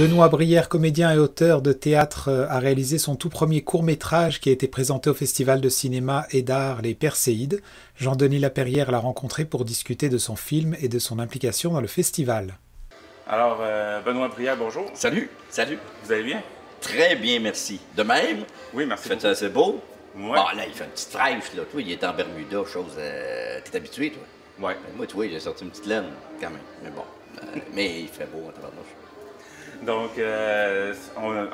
Benoît Brière, comédien et auteur de théâtre, a réalisé son tout premier court-métrage qui a été présenté au Festival de cinéma et d'art Les Perséides. Jean-Denis Laperrière l'a rencontré pour discuter de son film et de son implication dans le festival. Alors, Benoît Brière, bonjour. Salut, salut. Vous allez bien? Très bien, merci. De même? Oui, merci. Fait ça, c'est beau? Ouais. Ah, là, il fait une petite fraîche, là. Toi, il est en Bermuda, chose. T'es habitué, toi? Ouais. Ben, moi, toi, j'ai sorti une petite laine, quand même. Mais bon. Mais il fait beau en tabarnouche. Donc,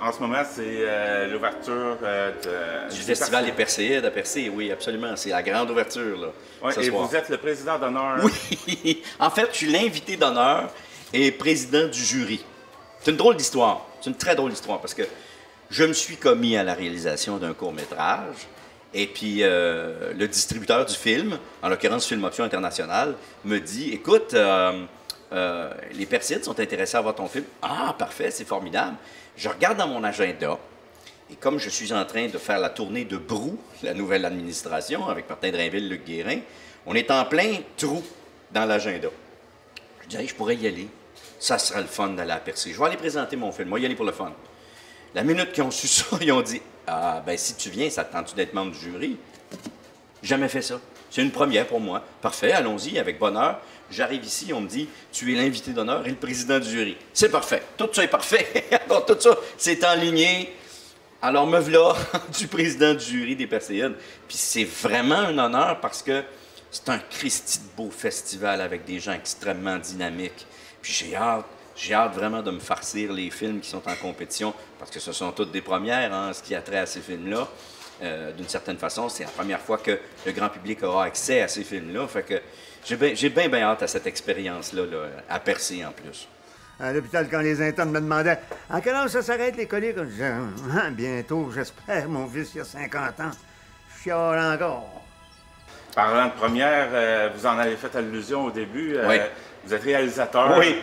en ce moment, c'est l'ouverture du Festival des Perséides à Percé, oui, absolument. C'est la grande ouverture, là. Ouais, ce et soir. vous êtes le président d'honneur. Oui. En fait, je suis l'invité d'honneur et président du jury. C'est une drôle d'histoire. C'est une très drôle d'histoire parce que je me suis commis à la réalisation d'un court-métrage et puis le distributeur du film, en l'occurrence Film Option International, me dit « Écoute, les Perséides sont intéressés à voir ton film. » Ah, parfait, c'est formidable. Je regarde dans mon agenda et comme je suis en train de faire la tournée de Brou, la nouvelle administration, avec Martin Drainville, Luc Guérin, on est en plein trou dans l'agenda. Je dis « Hey, je pourrais y aller. Ça sera le fun d'aller à Percé. Je vais aller présenter mon film. Moi, y aller pour le fun. » La minute qu'ils ont su ça, ils ont dit « Ah, ben si tu viens, ça te tente-tu d'être membre du jury? » Jamais fait ça. C'est une première pour moi. Parfait, allons-y, avec bonheur. J'arrive ici, on me dit « Tu es l'invité d'honneur et le président du jury. » C'est parfait. Tout ça est parfait. Alors, tout ça, c'est enligné. Alors, me voilà du président du jury des Perséides. Puis c'est vraiment un honneur parce que c'est un Christi de beau festival avec des gens extrêmement dynamiques. Puis j'ai hâte vraiment de me farcir les films qui sont en compétition, parce que ce sont toutes des premières, hein, ce qui a trait à ces films-là. D'une certaine façon, c'est la première fois que le grand public aura accès à ces films-là. Fait que j'ai bien hâte à cette expérience-là, là, à Percé en plus. À l'hôpital, quand les internes me demandaient « À quel âge ça s'arrête, les coliques? » Je disais « Bientôt, j'espère, mon fils, il y a 50 ans. Je chiale encore. » Parlant de première, vous en avez fait allusion au début. Oui. Vous êtes réalisateur Oui.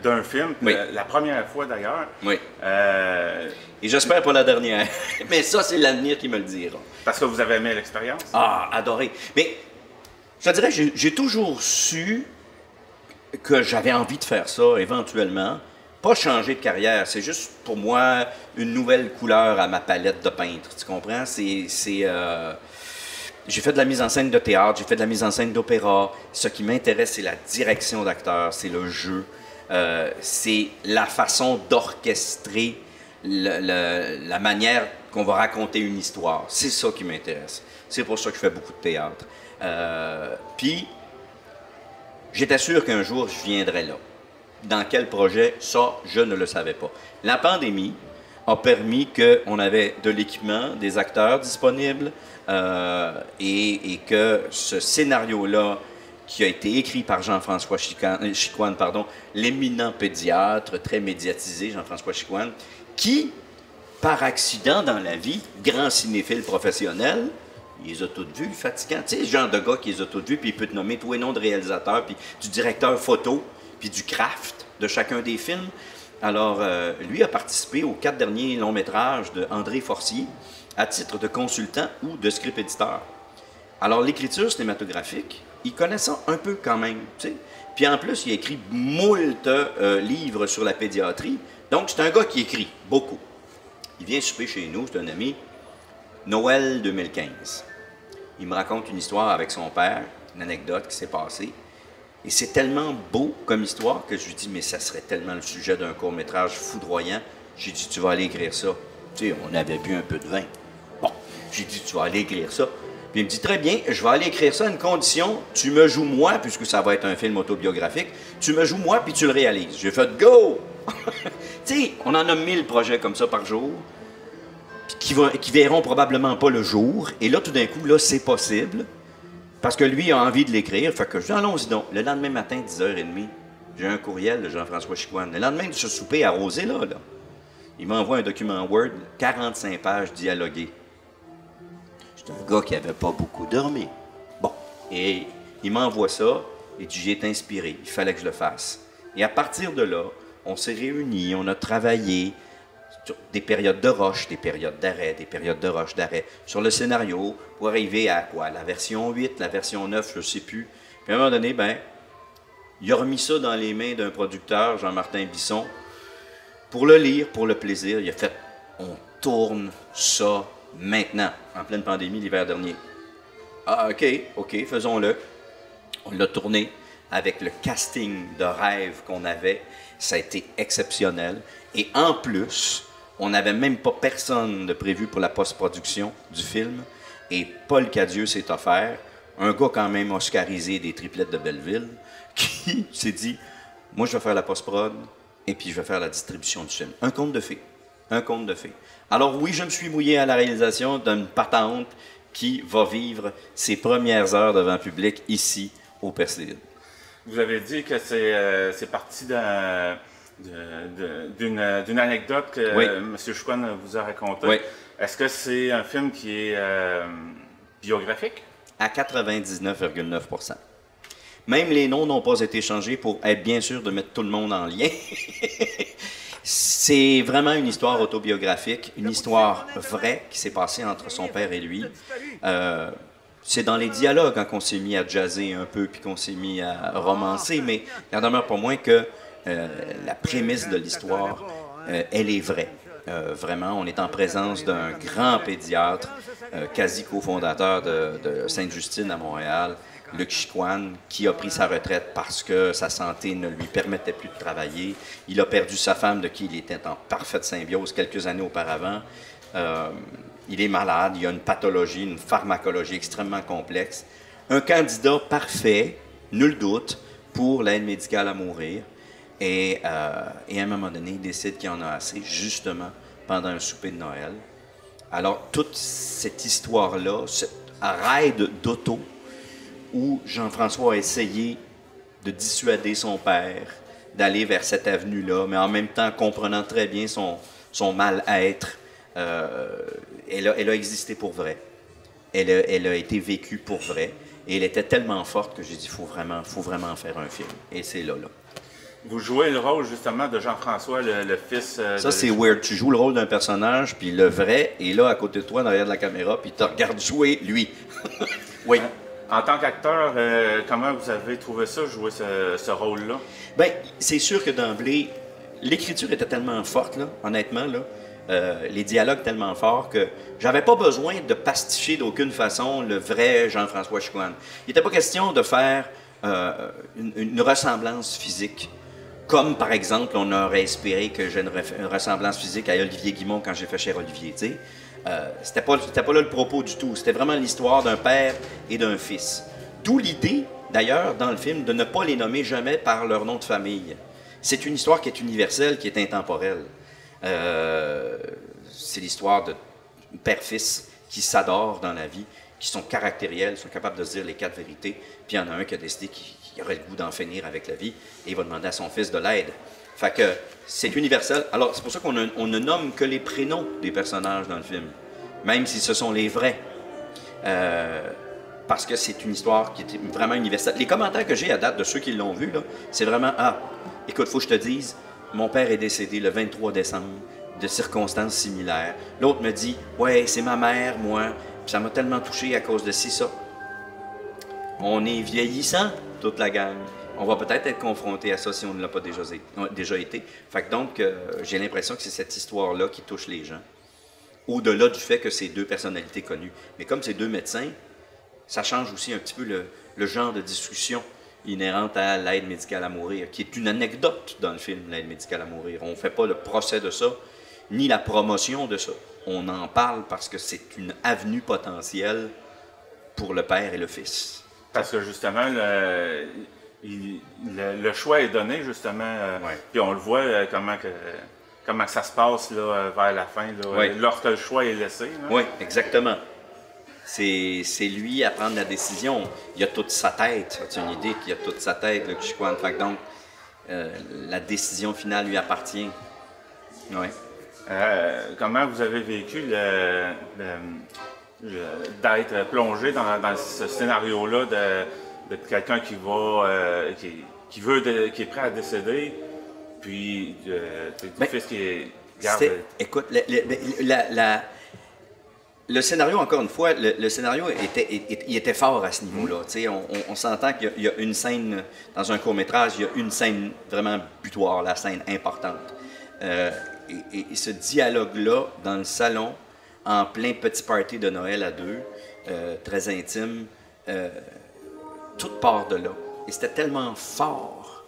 d'un film, Oui. La première fois d'ailleurs. Oui. Et j'espère pas la dernière. Mais ça, c'est l'avenir qui me le dira. Parce que vous avez aimé l'expérience? Ah, adoré. Mais je te dirais, j'ai toujours su que j'avais envie de faire ça éventuellement. Pas changer de carrière, c'est juste pour moi une nouvelle couleur à ma palette de peintre. Tu comprends? J'ai fait de la mise en scène de théâtre, j'ai fait de la mise en scène d'opéra. Ce qui m'intéresse, c'est la direction d'acteur, c'est le jeu, c'est la façon d'orchestrer la manière qu'on va raconter une histoire. C'est ça qui m'intéresse. C'est pour ça que je fais beaucoup de théâtre. Puis, j'étais sûr qu'un jour, je viendrais là. Dans quel projet? Ça, je ne le savais pas. La pandémie a permis qu'on avait de l'équipement, des acteurs disponibles, et que ce scénario-là, qui a été écrit par Jean-François Chicoine, l'éminent pédiatre, très médiatisé, Jean-François Chicoine, qui, par accident dans la vie, grand cinéphile professionnel, il les a toutes vues, fatigant. Tu sais, ce genre de gars qui les a toutes vues, puis il peut te nommer tous les noms de réalisateurs, puis du directeur photo, puis du craft de chacun des films. Alors, lui a participé aux 4 derniers longs métrages de André Forcier, à titre de consultant ou de script éditeur. Alors, l'écriture cinématographique, il connaît ça un peu quand même, tu sais. Puis en plus, il a écrit moult livres sur la pédiatrie. Donc, c'est un gars qui écrit beaucoup. Il vient souper chez nous, c'est un ami, Noël 2015. Il me raconte une histoire avec son père, une anecdote qui s'est passée. Et c'est tellement beau comme histoire que je lui dis, mais ça serait tellement le sujet d'un court-métrage foudroyant. J'ai dit, tu vas aller écrire ça. Tu sais, on avait bu un peu de vin. Bon, j'ai dit, tu vas aller écrire ça. Puis il me dit, très bien, je vais aller écrire ça à une condition, tu me joues moi, puisque ça va être un film autobiographique, tu me joues moi, puis tu le réalises. J'ai fait, go! Tu sais, on en a 1000 projets comme ça par jour, puis qui verront probablement pas le jour. Et là, tout d'un coup, là, c'est possible, parce que lui a envie de l'écrire. Fait que je dis, allons-y donc. Le lendemain matin, 10h30, j'ai un courriel de Jean-François Chicoine. Le lendemain de ce souper arrosé, là, il m'envoie un document Word, 45 pages dialoguées. C'est un gars qui n'avait pas beaucoup dormi. Bon, et il m'envoie ça, et j'ai été inspiré. Il fallait que je le fasse. Et à partir de là, on s'est réunis, on a travaillé sur des périodes de rush, des périodes d'arrêt, des périodes de rush, d'arrêt, sur le scénario, pour arriver à quoi? La version 8, la version 9, je ne sais plus. Puis à un moment donné, ben, il a remis ça dans les mains d'un producteur, Jean-Martin Bisson, pour le lire, pour le plaisir, il a fait « On tourne ça maintenant, en pleine pandémie l'hiver dernier. » Ah, OK, faisons-le. On l'a tourné avec le casting de rêve qu'on avait. Ça a été exceptionnel. Et en plus, on n'avait même pas personne de prévu pour la post-production du film. Et Paul Cadieux s'est offert, un gars quand même oscarisé des Triplettes de Belleville, qui s'est dit « Moi, je vais faire la post-prod et puis je vais faire la distribution du film. » Un conte de fées. Un conte de fées. Alors oui, je me suis mouillé à la réalisation d'une patente qui va vivre ses premières heures devant le public ici, au Perséide. Vous avez dit que c'est parti d'une anecdote que oui. M. Chicoine vous a racontée. Oui. Est-ce que c'est un film qui est biographique? À 99,9%. Même les noms n'ont pas été changés pour être bien sûr de mettre tout le monde en lien. C'est vraiment une histoire autobiographique, une histoire vraie qui s'est passée entre son père et lui. C'est dans les dialogues quand on s'est mis à jazzer un peu puis qu'on s'est mis à romancer, mais il en demeure pas moins que la prémisse de l'histoire, elle est vraie. Vraiment, on est en présence d'un grand pédiatre, quasi cofondateur de Sainte-Justine à Montréal, Luc Chicoine, qui a pris sa retraite parce que sa santé ne lui permettait plus de travailler. Il a perdu sa femme, de qui il était en parfaite symbiose quelques années auparavant. Il est malade, il a une pathologie, une pharmacologie extrêmement complexe. Un candidat parfait, nul doute, pour l'aide médicale à mourir. Et à un moment donné, il décide qu'il en a assez, justement, pendant un souper de Noël. Alors, toute cette histoire-là, cette raid d'auto, où Jean-François a essayé de dissuader son père d'aller vers cette avenue-là, mais en même temps comprenant très bien son mal-être, elle a existé pour vrai. Elle a été vécue pour vrai. Et elle était tellement forte que j'ai dit, faut vraiment en faire un film. Et c'est là. Vous jouez le rôle, justement, de Jean-François, le fils... Ça, c'est weird. Tu joues le rôle d'un personnage, puis le vrai est là, à côté de toi, derrière de la caméra, puis tu te regardes jouer, lui. Oui. En tant qu'acteur, comment vous avez trouvé ça, jouer ce rôle-là? Bien, c'est sûr que d'emblée, l'écriture était tellement forte, là, honnêtement, là, les dialogues tellement forts que j'avais pas besoin de pasticher d'aucune façon le vrai Jean-François Chicoine. Il n'était pas question de faire une ressemblance physique. Comme, par exemple, on aurait espéré que j'ai une ressemblance physique à Olivier Guimond quand j'ai fait Cher Olivier, tu sais. C'était pas là le propos du tout. C'était vraiment l'histoire d'un père et d'un fils. D'où l'idée, d'ailleurs, dans le film, de ne pas les nommer jamais par leur nom de famille. C'est une histoire qui est universelle, qui est intemporelle. C'est l'histoire de père-fils qui s'adorent dans la vie, qui sont caractériels, sont capables de se dire les 4 vérités. Puis il y en a un qui a décidé qu'il aurait le goût d'en finir avec la vie et il va demander à son fils de l'aide. Fait que c'est universel. Alors, c'est pour ça qu'on ne nomme que les prénoms des personnages dans le film, même si ce sont les vrais. Parce que c'est une histoire qui est vraiment universelle. Les commentaires que j'ai à date de ceux qui l'ont vu, là, c'est vraiment « Ah, écoute, faut que je te dise, mon père est décédé le 23 décembre, de circonstances similaires. » L'autre me dit « Ouais, c'est ma mère, moi, puis ça m'a tellement touché à cause de ci, ça. » On est vieillissant, toute la gang. On va peut-être être confronté à ça si on ne l'a pas déjà été. Fait que donc, j'ai l'impression que c'est cette histoire-là qui touche les gens. Au-delà du fait que c'est 2 personnalités connues. Mais comme c'est 2 médecins, ça change aussi un petit peu le genre de discussion inhérente à l'aide médicale à mourir, qui est une anecdote dans le film, l'aide médicale à mourir. On ne fait pas le procès de ça, ni la promotion de ça. On en parle parce que c'est une avenue potentielle pour le père et le fils. Parce que justement, le choix est donné, justement. Ouais. Puis on le voit comment ça se passe là, vers la fin, là, ouais. Lorsque le choix est laissé. Là. Oui, exactement. C'est lui à prendre la décision. Il a toute sa tête. As-tu une idée qu'il a toute sa tête, le Chicoine? Fait que donc, la décision finale lui appartient. Oui. Comment vous avez vécu d'être plongé dans ce scénario-là de quelqu'un qui est prêt à décéder, puis du fils qui garde... Écoute, le scénario, encore une fois, le scénario était fort à ce niveau-là. On s'entend qu'il y a une scène, dans un court-métrage, il y a une scène vraiment butoir, la scène importante. Et ce dialogue-là, dans le salon, en plein petit party de Noël à deux, très intime, tout part de là. Et c'était tellement fort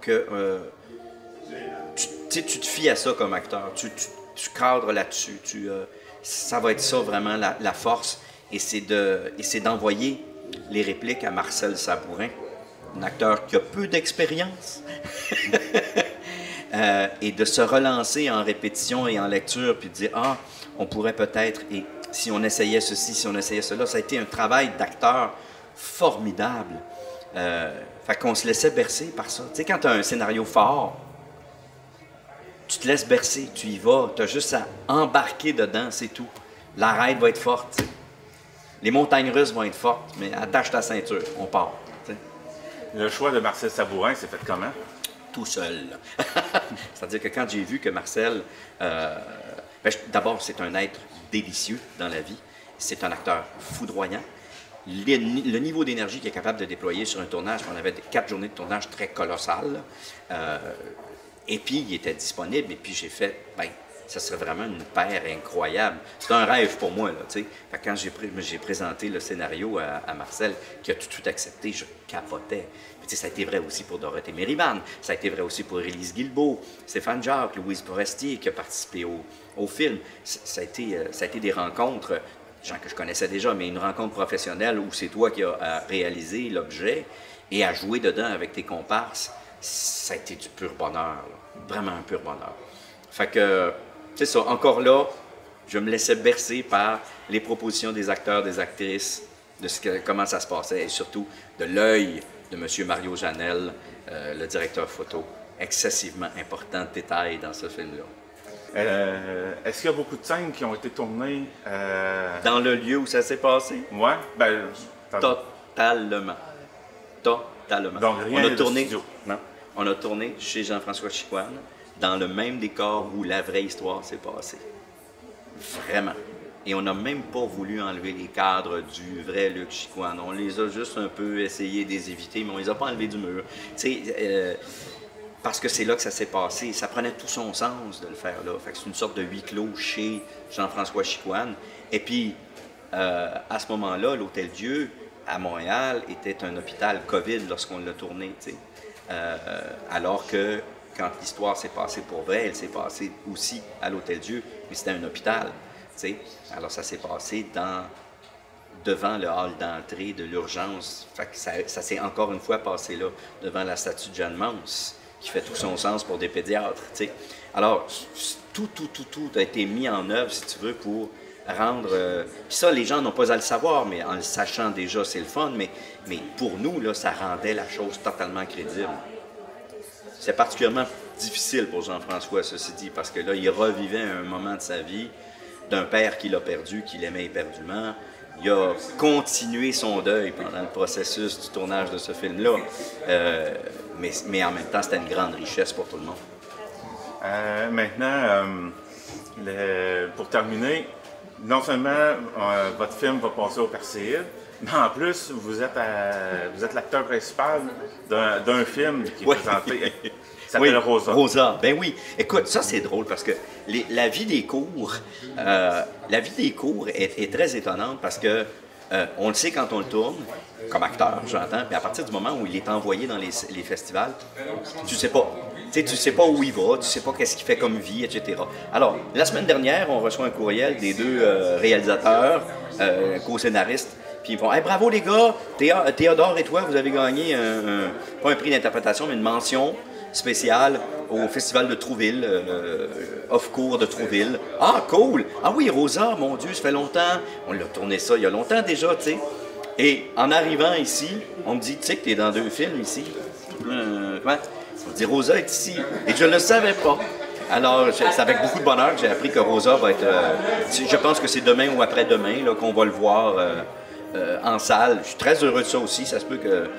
que tu te fies à ça comme acteur. Tu cadres là-dessus. Ça va être ça vraiment la force. Et c'est d'envoyer les répliques à Marcel Sabourin, un acteur qui a peu d'expérience, et de se relancer en répétition et en lecture, puis de dire « Ah, on pourrait peut-être, et si on essayait ceci, si on essayait cela », ça a été un travail d'acteur formidable. Fait qu'on se laissait bercer par ça. Tu sais, quand tu as un scénario fort, tu te laisses bercer, tu y vas, tu as juste à embarquer dedans, c'est tout. La ride va être forte, t'sais. Les montagnes russes vont être fortes, mais attache ta ceinture, on part. T'sais. Le choix de Marcel Sabourin s'est fait comment? Tout seul. C'est-à-dire que quand j'ai vu que Marcel... d'abord, c'est un être délicieux dans la vie. C'est un acteur foudroyant. Le niveau d'énergie qu'il est capable de déployer sur un tournage, on avait 4 journées de tournage très colossales. Et puis, il était disponible. Et puis, j'ai fait, ça serait vraiment une paire incroyable. C'est un rêve pour moi, là, tu sais. Quand j'ai présenté le scénario à Marcel, qui a tout accepté, je capotais. Puis, ça a été vrai aussi pour Dorothée Mériban, ça a été vrai aussi pour Élise Guilbeault, Stéphane Jacques, Louise Forestier, qui a participé au film. Ça a été des rencontres, gens que je connaissais déjà, mais une rencontre professionnelle où c'est toi qui as réalisé l'objet et à jouer dedans avec tes comparses. Ça a été du pur bonheur, là. Vraiment un pur bonheur. Fait que, c'est ça, encore là, je me laissais bercer par les propositions des acteurs, des actrices, de comment ça se passait, et surtout de l'œil de M. Mario Janel, le directeur photo. Excessivement important détail dans ce film-là. Est-ce qu'il y a beaucoup de scènes qui ont été tournées... Dans le lieu où ça s'est passé? Oui, Totalement. Donc rien de studio. Non. On a tourné chez Jean-François Chicoine, dans le même décor où la vraie histoire s'est passée. Vraiment. Et on n'a même pas voulu enlever les cadres du vrai Luc Chicoine. On les a juste un peu essayé de les éviter, mais on les a pas enlevés du mur. Tu sais, parce que c'est là que ça s'est passé. Ça prenait tout son sens de le faire là. Fait que c'est une sorte de huis clos chez Jean-François Chicoine. Et puis, à ce moment-là, l'Hôtel Dieu, à Montréal, était un hôpital COVID lorsqu'on l'a tourné, tu sais. Alors que quand l'histoire s'est passée pour vrai, elle s'est passée aussi à l'Hôtel Dieu, mais c'était un hôpital, tu sais. Alors ça s'est passé devant le hall d'entrée de l'urgence. Fait que ça s'est encore une fois passé là, devant la statue de Jeanne Mance, qui fait tout son sens pour des pédiatres, tu sais. Alors, tout a été mis en œuvre, si tu veux, pour rendre... Puis ça, les gens n'ont pas à le savoir, mais en le sachant déjà, c'est le fun, mais pour nous, là, ça rendait la chose totalement crédible. C'est particulièrement difficile pour Jean-François, ceci dit, parce que là, il revivait un moment de sa vie d'un père qu'il a perdu, qu'il aimait éperdument. Il a continué son deuil pendant le processus du tournage de ce film-là, mais en même temps, c'était une grande richesse pour tout le monde. Maintenant, pour terminer, non seulement votre film va passer au Perséide, mais en plus, vous êtes l'acteur principal d'un film qui est présenté. Ça s'appelle Rosa. Rosa, ben oui. Écoute, ça c'est drôle parce que la vie des cours, est très étonnante parce que on le sait quand on le tourne, comme acteur, j'entends, mais à partir du moment où il est envoyé dans les festivals, tu sais pas. Tu sais pas où il va, tu sais pas qu'est-ce qu'il fait comme vie, etc. Alors, la semaine dernière, on reçoit un courriel des deux réalisateurs, co-scénaristes, puis ils font hey, « bravo les gars, Théodore et toi, vous avez gagné pas un prix d'interprétation, mais une mention spéciale au Festival de Trouville, off-cours de Trouville. Ah, cool! Ah oui, Rosa, mon Dieu, ça fait longtemps. On l'a tourné ça il y a longtemps déjà, tu sais. Et en arrivant ici, on me dit, tu sais que tu es dans 2 films ici. Comment? On me dit, Rosa est ici. Et je ne le savais pas. Alors, c'est avec beaucoup de bonheur que j'ai appris que Rosa va être... je pense que c'est demain ou après-demain là, qu'on va le voir en salle. Je suis très heureux de ça aussi. Ça se peut que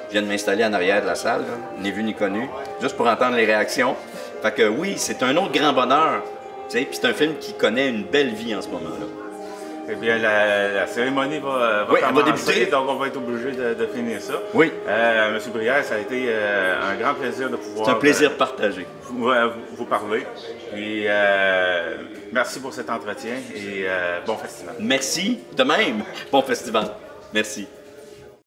je vienne m'installer en arrière de la salle, là, ni vu ni connu, juste pour entendre les réactions. Fait que oui, c'est un autre grand bonheur. Puis c'est un film qui connaît une belle vie en ce moment-là. Eh bien, la cérémonie va Oui, elle va commencer, débuter. donc on va être obligé de finir ça. Oui. Monsieur Brière, ça a été un grand plaisir de pouvoir... C'est un plaisir partagé. Vous parler. Et merci pour cet entretien et bon festival. Merci, de même. Bon festival. Merci.